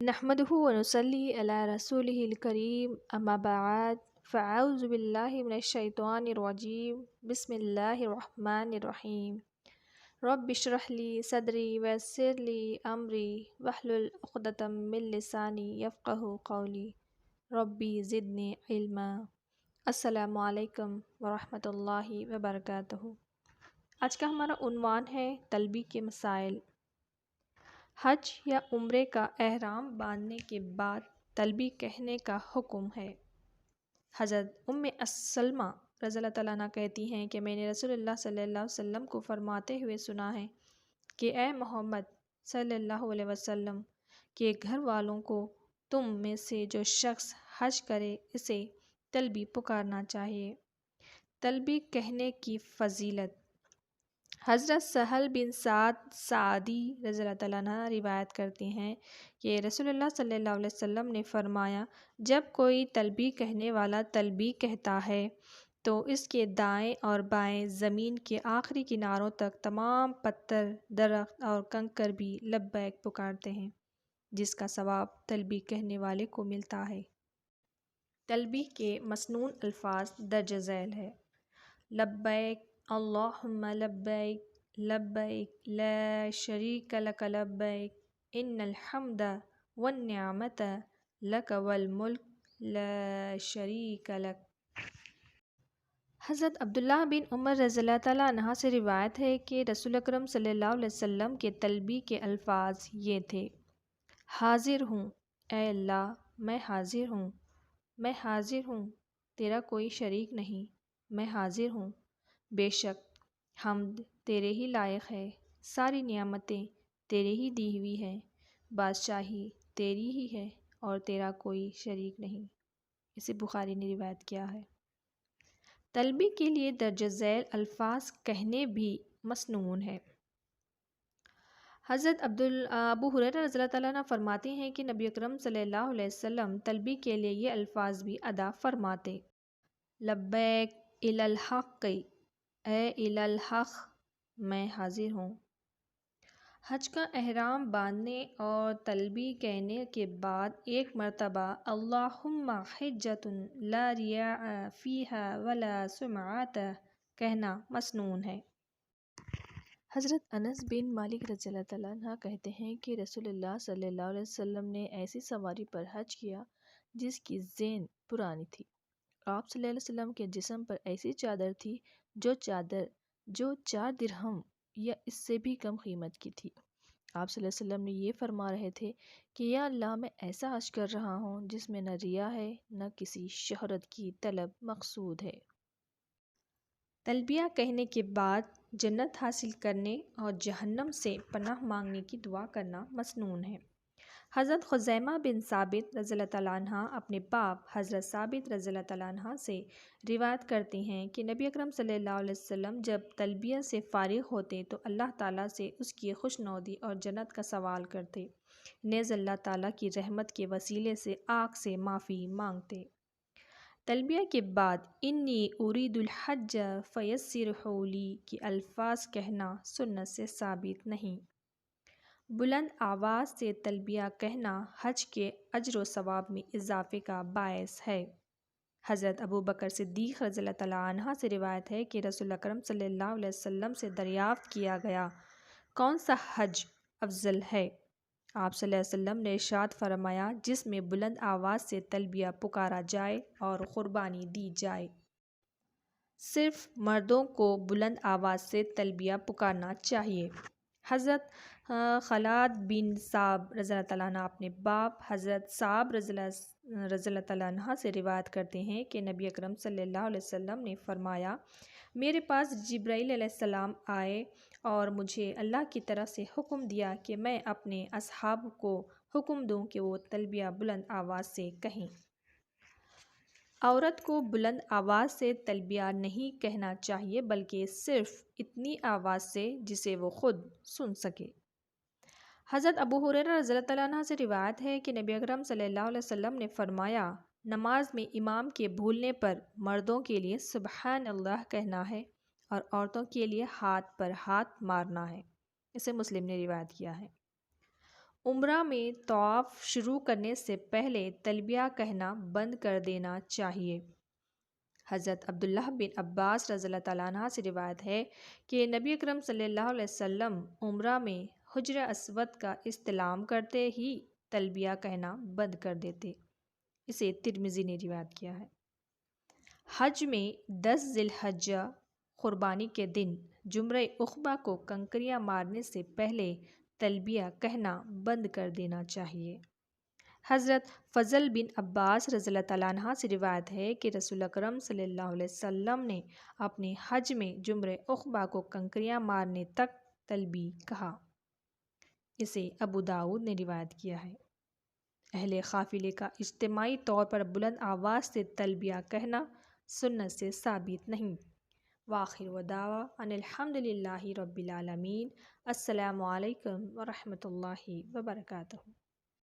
نحمده ونصلي على رسوله الكريم اما بعد فاعوذ بالله من الشيطان الرجيم بسم الله الرحمن الرحيم رب اشرح لي صدري ويسر لي امري واحلل عقدة من لساني يفقهوا قولي ربي زدني علما۔ السلام علیکم ورحمۃ اللہ وبرکاتہ۔ آج کا ہمارا عنوان ہے طلبی کے مسائل۔ حج یا عمرے کا احرام باندھنے کے بعد تلبی کہنے کا حکم ہے۔ حضرت سلمہ رضی اللہ تعالیٰ عنہ کہتی ہیں کہ میں نے رسول اللہ صلی اللہ علیہ وسلم کو فرماتے ہوئے سنا ہے کہ اے محمد صلی اللہ علیہ وسلم کے گھر والوں کو تم میں سے جو شخص حج کرے اسے تلبی پکارنا چاہیے۔ تلبی کہنے کی فضیلت۔ حضرت سہل بن سعد ساعدی رضی اللہ تعالیٰ عنہ روایت کرتے ہیں کہ رسول اللہ صلی اللہ علیہ وسلم نے فرمایا، جب کوئی تلبی کہنے والا تلبی کہتا ہے تو اس کے دائیں اور بائیں زمین کے آخری کناروں تک تمام پتھر، درخت اور کنکر بھی لبیک پکارتے ہیں، جس کا ثواب تلبی کہنے والے کو ملتا ہے۔ تلبی کے مسنون الفاظ درج ذیل ہے: لبیک اللہم لبیک لبیک لا شریک لک لبیک ان الحمد والنعمت لک والملک لا شریک لک۔ حضرت عبداللہ بن عمر رضی اللہ تعالیٰ عنہ سے روایت ہے کہ رسول اکرم صلی اللہ علیہ وسلم کے تلبی کے الفاظ یہ تھے: حاضر ہوں اے اللہ، میں حاضر ہوں، میں حاضر ہوں، تیرا کوئی شریک نہیں، میں حاضر ہوں، بے شک حمد تیرے ہی لائق ہے، ساری نعمتیں تیرے ہی دی ہوئی ہیں، بادشاہی تیری ہی ہے اور تیرا کوئی شریک نہیں۔ اسے بخاری نے روایت کیا ہے۔ تلبی کے لیے درج ذیل الفاظ کہنے بھی مسنون ہے۔ حضرت ابو ہریرہ رضی اللہ تعالیٰ عنہ فرماتے ہیں کہ نبی اکرم صلی اللہ علیہ وسلم تلبی کے لیے یہ الفاظ بھی ادا فرماتے: لبیک الی الحق، اے الی الحق، میں حاضر ہوں۔ حج کا احرام باندھنے اور تلبی کہنے کے بعد ایک مرتبہ اللہم حجۃ لا ریاء فیہا ولا سمعۃ کہنا مسنون ہے۔ حضرت انس بن مالک رضی اللہ تعالیٰ عنہ کہتے ہیں کہ رسول اللہ صلی اللہ علیہ وسلم نے ایسی سواری پر حج کیا جس کی زین پرانی تھی۔ آپ صلی اللہ علیہ وسلم کے جسم پر ایسی چادر تھی جو 4 درہم یا اس سے بھی کم قیمت کی تھی۔ آپ صلی اللہ علیہ وسلم نے یہ فرما رہے تھے کہ یا اللہ، میں ایسا حج کر رہا ہوں جس میں نہ ریا ہے نہ کسی شہرت کی طلب مقصود ہے۔ تلبیہ کہنے کے بعد جنت حاصل کرنے اور جہنم سے پناہ مانگنے کی دعا کرنا مسنون ہے۔ حضرت خزیمہ بن ثابت رضی اللہ تعالیٰ عنہ اپنے باپ حضرت ثابت رضی اللہ تعالیٰ عنہ سے روایت کرتے ہیں کہ نبی اکرم صلی اللہ علیہ وسلم جب تلبیہ سے فارغ ہوتے تو اللہ تعالیٰ سے اس کی خوشنودی اور جنت کا سوال کرتے، نیز اللہ تعالیٰ کی رحمت کے وسیلے سے آگ سے معافی مانگتے۔ تلبیہ کے بعد انی ارید الحج فیسرہ لی کے الفاظ کہنا سنت سے ثابت نہیں۔ بلند آواز سے تلبیہ کہنا حج کے اجر و ثواب میں اضافے کا باعث ہے۔ حضرت ابو بکر صدیق رضی اللہ تعالیٰ عنہ سے روایت ہے کہ رسول اکرم صلی اللہ علیہ وسلم سے دریافت کیا گیا، کون سا حج افضل ہے؟ آپ صلی اللہ علیہ وسلم نے ارشاد فرمایا، جس میں بلند آواز سے تلبیہ پکارا جائے اور قربانی دی جائے۔ صرف مردوں کو بلند آواز سے تلبیہ پکارنا چاہیے۔ حضرت خلاد بن صعب رضی اللہ تعالیٰ عنہ اپنے باپ حضرت صعب رضی اللہ تعالیٰ عنہ سے روایت کرتے ہیں کہ نبی اکرم صلی اللہ علیہ وسلم نے فرمایا، میرے پاس جبرائیل علیہ السلام آئے اور مجھے اللہ کی طرف سے حکم دیا کہ میں اپنے اصحاب کو حکم دوں کہ وہ تلبیہ بلند آواز سے کہیں۔ عورت کو بلند آواز سے تلبیہ نہیں کہنا چاہیے بلکہ صرف اتنی آواز سے جسے وہ خود سن سکے۔ حضرت ابو ہریرہ رضی اللہ تعالیٰ عنہ سے روایت ہے کہ نبی اکرم صلی اللہ علیہ وسلم نے فرمایا، نماز میں امام کے بھولنے پر مردوں کے لیے سبحان اللہ کہنا ہے اور عورتوں کے لیے ہاتھ پر ہاتھ مارنا ہے۔ اسے مسلم نے روایت کیا ہے۔ عمرہ میں طواف شروع کرنے سے پہلے تلبیہ کہنا بند کر دینا چاہیے۔ حضرت عبداللہ بن عباس رضی اللہ تعالیٰ عنہ سے روایت ہے کہ نبی اکرم صلی اللہ علیہ وسلم عمرہ میں حجر اسود کا استلام کرتے ہی تلبیہ کہنا بند کر دیتے۔ اسے ترمذی نے روایت کیا ہے۔ حج میں 10 ذی الحجہ قربانی کے دن جمرہ عقبہ کو کنکریاں مارنے سے پہلے تلبیہ کہنا بند کر دینا چاہیے۔ حضرت فضل بن عباس رضی اللہ تعالیٰ عنہ سے روایت ہے کہ رسول اکرم صلی اللہ علیہ وسلم نے اپنے حج میں جمرہ عقبہ کو کنکریاں مارنے تک تلبیہ کہا۔ اسے ابو داؤد نے روایت کیا ہے۔ اہل قافلے کا اجتماعی طور پر بلند آواز سے تلبیہ کہنا سنت سے ثابت نہیں۔ وآخر دعوانا ان الحمد للہ رب العالمین۔ السلام علیکم ورحمۃ اللہ وبرکاتہ۔